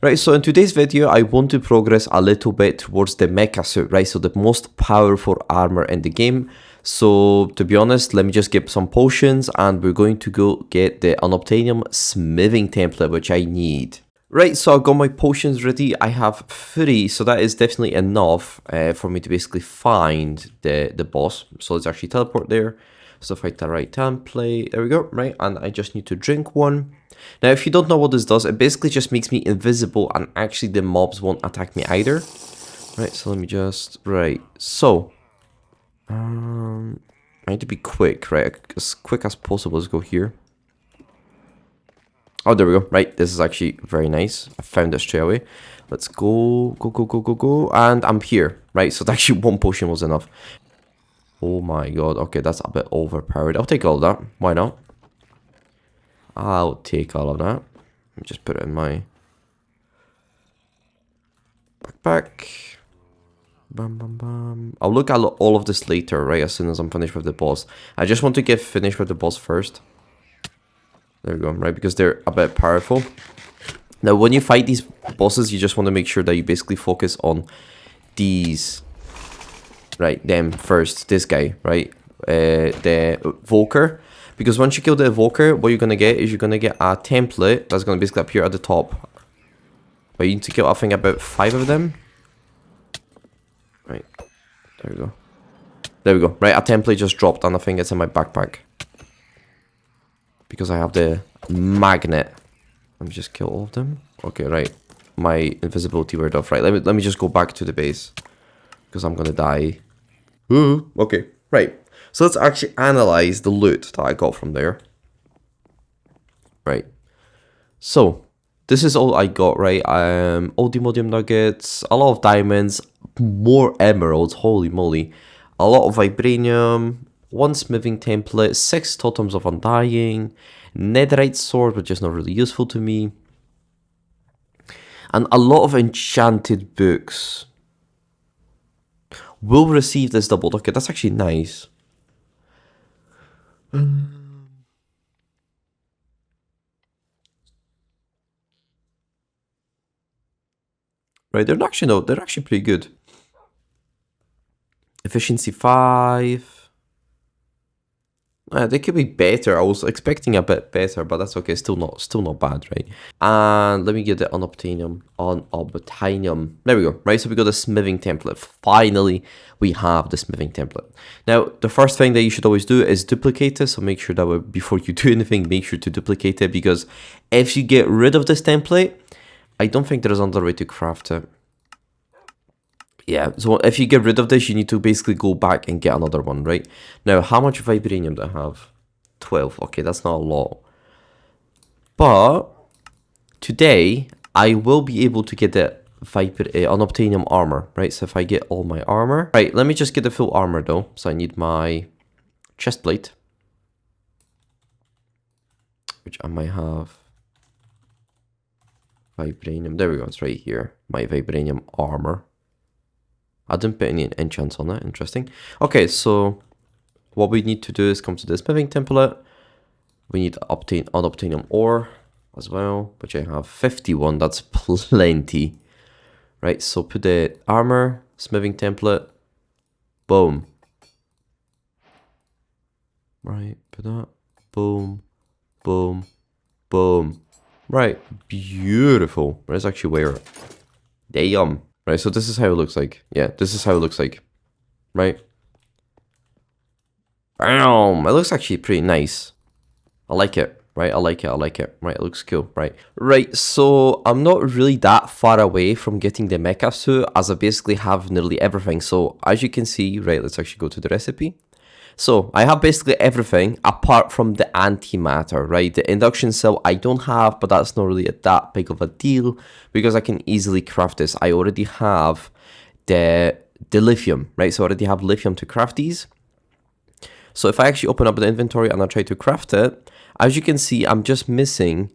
Right, so in today's video, I want to progress a little bit towards the MekaSuit, right? So the most powerful armor in the game. So to be honest, let me just get some potions and we're going to go get the unobtainium smithing template, which I need. Right, so I've got my potions ready. I have 3, so that is definitely enough for me to basically find the boss. So let's actually teleport there. So fight the right template. There we go, right? And I just need to drink one. Now, if you don't know what this does, it basically just makes me invisible and actually the mobs won't attack me either. Right, so let me just... Right, so... I need to be quick, right? As quick as possible. Let's go here. Oh, there we go. Right, this is actually very nice. I found it straight away. Let's go, go. And I'm here, right? So actually one potion was enough. Oh my god. Okay, that's a bit overpowered. I'll take all of that. Why not? I'll take all of that. Let me just put it in my backpack. Bam. I'll look at all of this later, right? As soon as I'm finished with the boss. I just want to get finished with the boss first. There we go, right? Because they're a bit powerful. Now, when you fight these bosses, you just want to make sure that you basically focus on these. Right, them first. This guy, right? The Evoker. Because once you kill the Evoker, what you're going to get is you're going to get a template that's going to basically appear at the top. But you need to kill, I think, about 5 of them. Right, there we go. There we go. Right, a template just dropped and I think it's in my backpack. Because I have the magnet. Let me just kill all of them. Okay, right. My invisibility word off. Right, let me just go back to the base. Because I'm going to die. Ooh, okay, right. So let's actually analyze the loot that I got from there. Right. So, this is all I got, right? AllTheMods nuggets, a lot of diamonds, more emeralds, holy moly. A lot of vibranium, 1 smithing template, 6 totems of undying, netherite sword, which is not really useful to me. And a lot of enchanted books. Will receive this doubled. Okay, that's actually nice. Right, they're actually pretty good. Efficiency 5. They could be better. I was expecting a bit better, but that's okay. Still not bad, right? And let me get the unobtainium. There we go. Right, so we got the smithing template. Finally, we have the smithing template. Now, the first thing that you should always do is duplicate it. So make sure that before you do anything, make sure to duplicate it, because if you get rid of this template, I don't think there's another way to craft it. Yeah, so if you get rid of this, you need to basically go back and get another one, right? Now, how much vibranium do I have? 12. Okay, that's not a lot. But today, I will be able to get the unobtainium armor, right? So if I get all my armor. Right, let me just get the full armor though. So I need my chest plate, which I might have. Vibranium. There we go. It's right here. My vibranium armor. I didn't put any enchants on it. Interesting. Okay, so what we need to do is come to the smithing template. We need to obtain unobtainium ore as well, which I have 51. That's plenty. Right, so put the armor, smithing template. Boom. Right, put that. Boom. Boom. Boom. Right, beautiful. Let's actually wear it. Damn. Right, so this is how it looks like. Yeah, this is how it looks like. Right? Bam! It looks actually pretty nice. I like it. Right, I like it. Right, it looks cool. Right, so I'm not really that far away from getting the MekaSuit, as I basically have nearly everything. So as you can see, right, let's actually go to the recipe. So I have basically everything apart from the antimatter, right? The induction cell I don't have, but that's not really that big of a deal because I can easily craft this. I already have the lithium, right? So I already have lithium to craft these. So if I actually open up the inventory and I try to craft it, as you can see, I'm just missing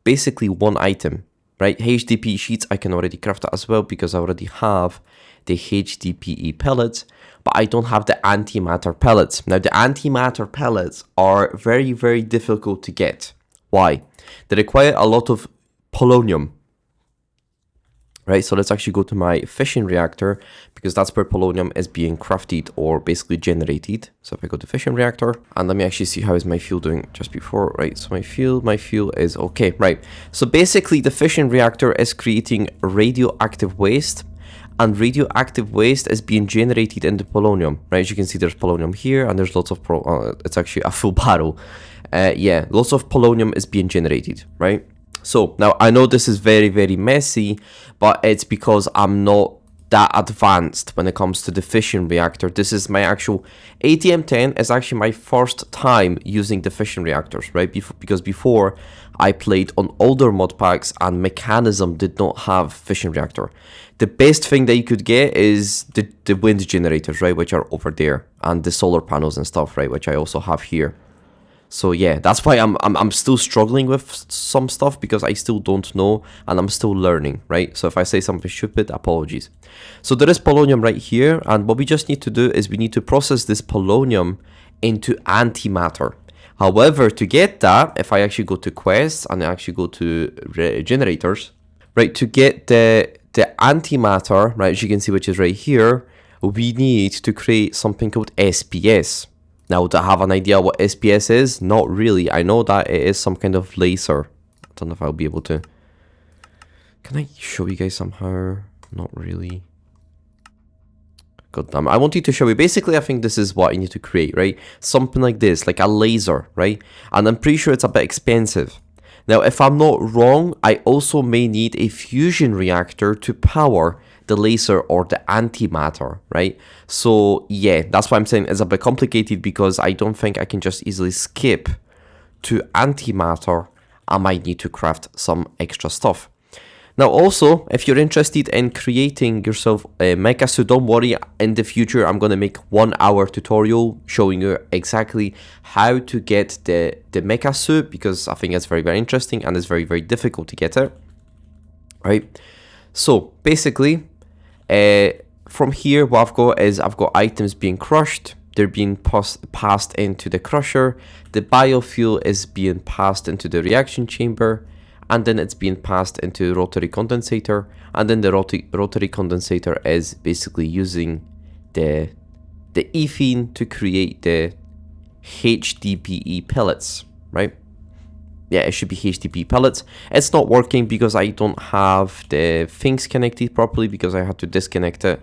basically 1 item, right? HDPE sheets, I can already craft that as well because I already have the HDPE pellets. But I don't have the antimatter pellets. Now, the antimatter pellets are very, very difficult to get. Why? They require a lot of polonium. right? So let's actually go to my fission reactor because that's where polonium is being crafted or basically generated. So if I go to fission reactor and let me actually see how is my fuel doing just before, right? So my fuel is okay, right? So basically the fission reactor is creating radioactive waste, and radioactive waste is being generated into polonium, right? As you can see, there's polonium here and there's lots of it's actually a full barrel. Yeah, lots of polonium is being generated, right? So now I know this is very, very messy, but it's because I'm not that advanced when it comes to the fission reactor. This is my actual ATM10 is actually my first time using the fission reactors, right? Because before I played on older mod packs and Mekanism did not have fission reactor. The best thing that you could get is the wind generators, right? Which are over there, and the solar panels and stuff, right? Which I also have here. So yeah, that's why I'm still struggling with some stuff because I still don't know and I'm still learning, right? So if I say something stupid, apologies. So there is polonium right here, and what we just need to do is we need to process this polonium into antimatter. However, to get that, if I actually go to quests and I actually go to generators, right, to get the antimatter, right, as you can see, which is right here, we need to create something called SPS. Now, do I have an idea what SPS is? Not really. I know that it is some kind of laser. I don't know if I'll be able to. Can I show you guys somehow? Not really. God damn it. I wanted to show you. Basically, I think this is what I need to create, right? Something like this, like a laser, right? And I'm pretty sure it's a bit expensive. Now, if I'm not wrong, I also may need a fusion reactor to power the laser or the antimatter, right? So yeah, that's why I'm saying it's a bit complicated because I don't think I can just easily skip to antimatter. I might need to craft some extra stuff. Now also, if you're interested in creating yourself a MekaSuit, don't worry, in the future I'm going to make 1 hour tutorial showing you exactly how to get the MekaSuit, because I think it's very, very interesting and it's very, very difficult to get it, right? So basically, from here what I've got is I've got items being crushed, they're being passed into the crusher, the biofuel is being passed into the reaction chamber, and then it's being passed into rotary condensator, and then the rotary condensator is basically using the ethene to create the HDPE pellets, right? Yeah, it should be HDPE pellets. It's not working because I don't have the things connected properly because I had to disconnect it.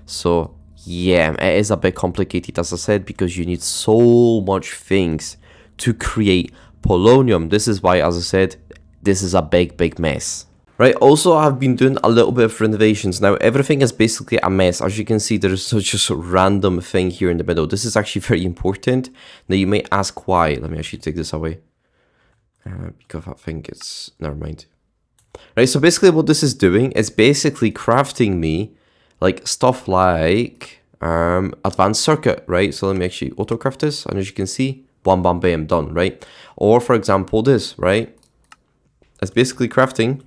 So yeah, it is a bit complicated, as I said, because you need so much things to create polonium. This is why, as I said, this is a big mess. Right, also I've been doing a little bit of renovations. Now everything is basically a mess. As you can see, there's just a random thing here in the middle. This is actually very important. Now you may ask why. Let me actually take this away. Because I think it's, never mind. Right, so basically what this is doing is basically crafting me like stuff like advanced circuit, right? So let me actually auto craft this, and as you can see, bam bam bam, done, right? Or for example this, right? It's basically crafting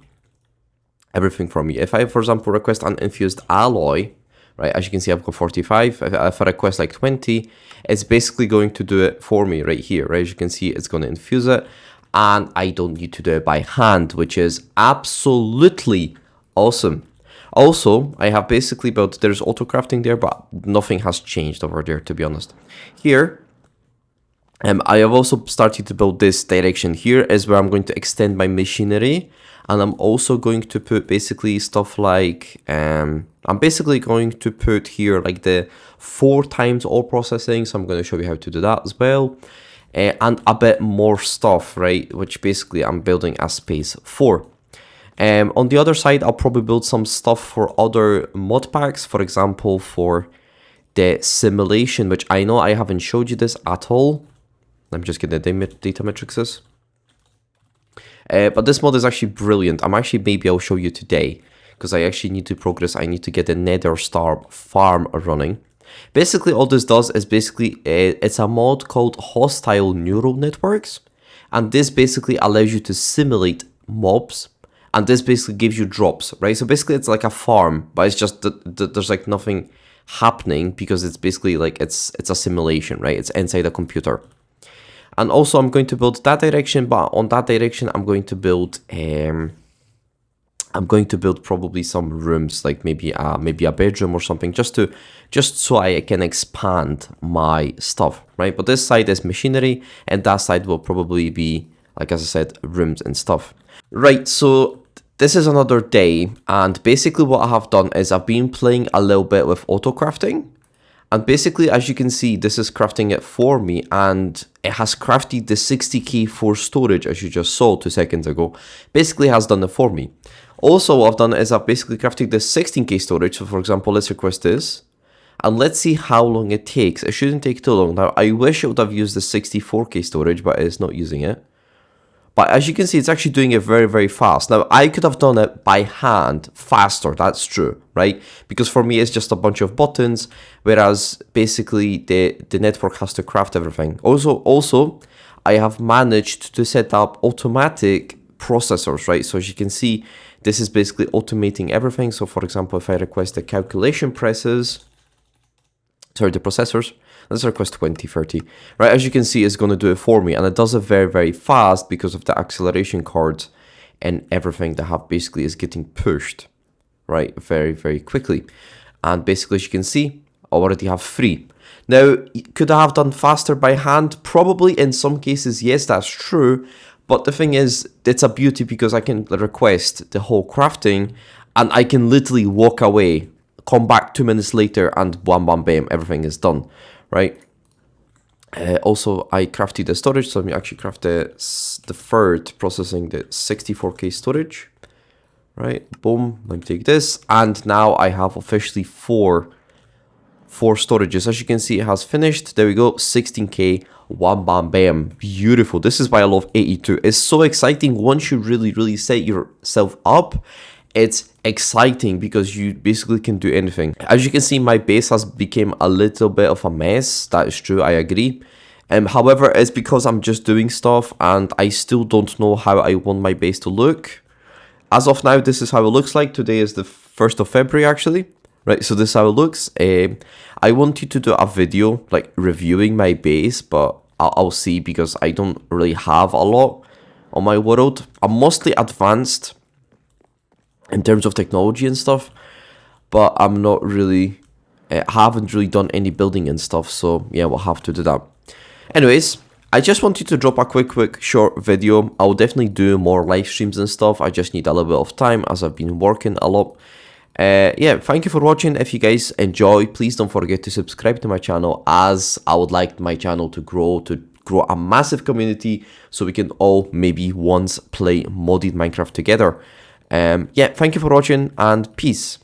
everything for me. If I, for example, request an infused alloy, right, as you can see, I've got 45. If I request like 20, it's basically going to do it for me right here, right? As you can see, it's going to infuse it, and I don't need to do it by hand, which is absolutely awesome. Also, I have basically built, there's auto crafting there, but nothing has changed over there, to be honest. Here, I have also started to build this direction. Here is where I'm going to extend my machinery, and I'm also going to put basically stuff like, I'm basically going to put here like the 4 times ore processing, so I'm going to show you how to do that as well, and a bit more stuff, right, which basically I'm building a space for. On the other side, I'll probably build some stuff for other mod packs, for example, for the simulation, which I know I haven't showed you this at all. Let me just get the data matrices. But this mod is actually brilliant. Maybe I'll show you today, because I actually need to progress. I need to get the Nether Star farm running. Basically, all this does is basically, it's a mod called Hostile Neural Networks. And this basically allows you to simulate mobs. And this basically gives you drops, right? So basically it's like a farm, but it's just there's like nothing happening because it's basically like it's a simulation, right? It's inside a computer. And also I'm going to build that direction, but on that direction I'm going to build I'm going to build probably some rooms, like maybe a bedroom or something, just so I can expand my stuff, right? But this side is machinery, and that side will probably be, like as I said, rooms and stuff. Right, so this is another day, and basically what I have done is I've been playing a little bit with auto crafting. And basically, as you can see, this is crafting it for me, and it has crafted the 60k for storage, as you just saw 2 seconds ago. Basically has done it for me. Also, what I've done is I've basically crafted the 16k storage. So for example, let's request this, and let's see how long it takes. It shouldn't take too long. Now, I wish it would have used the 64k storage, but it's not using it. But as you can see, it's actually doing it very, very fast. Now, I could have done it by hand faster, that's true, right? Because for me, it's just a bunch of buttons, whereas basically the network has to craft everything. Also, I have managed to set up automatic processors, right? So as you can see, this is basically automating everything. So for example, if I request the calculation presses, sorry, the processors, let's request 2030, right? As you can see, it's going to do it for me, and it does it very, very fast because of the acceleration cards and everything that have basically is getting pushed, right? Very, very quickly. And basically, as you can see, I already have 3. Now, could I have done faster by hand? Probably in some cases, yes, that's true. But the thing is, it's a beauty because I can request the whole crafting, and I can literally walk away, come back 2 minutes later, and bam, bam, bam, everything is done, right? Also, I crafted the storage, so let me actually craft the third processing, the 64k storage, right? Boom, let me take this, and now I have officially four storages. As you can see, it has finished. There we go, 16k, one bam bam, beautiful. This is why I love 82. It's so exciting once you really set yourself up. It's exciting because you basically can do anything. As you can see, my base has become a little bit of a mess. That is true, I agree. However, it's because I'm just doing stuff and I still don't know how I want my base to look. As of now, this is how it looks like. Today is the 1st of February actually. Right, so this is how it looks. I want you to do a video like reviewing my base, but I'll see because I don't really have a lot on my world. I'm mostly advanced in terms of technology and stuff, but I'm not really, haven't really done any building and stuff, so yeah, we'll have to do that. Anyways, I just wanted to drop a quick short video. I'll definitely do more live streams and stuff. I just need a little bit of time as I've been working a lot. Yeah, thank you for watching. If you guys enjoy, please don't forget to subscribe to my channel, as I would like my channel to grow a massive community so we can all maybe once play modded Minecraft together. Yeah, thank you for watching and peace.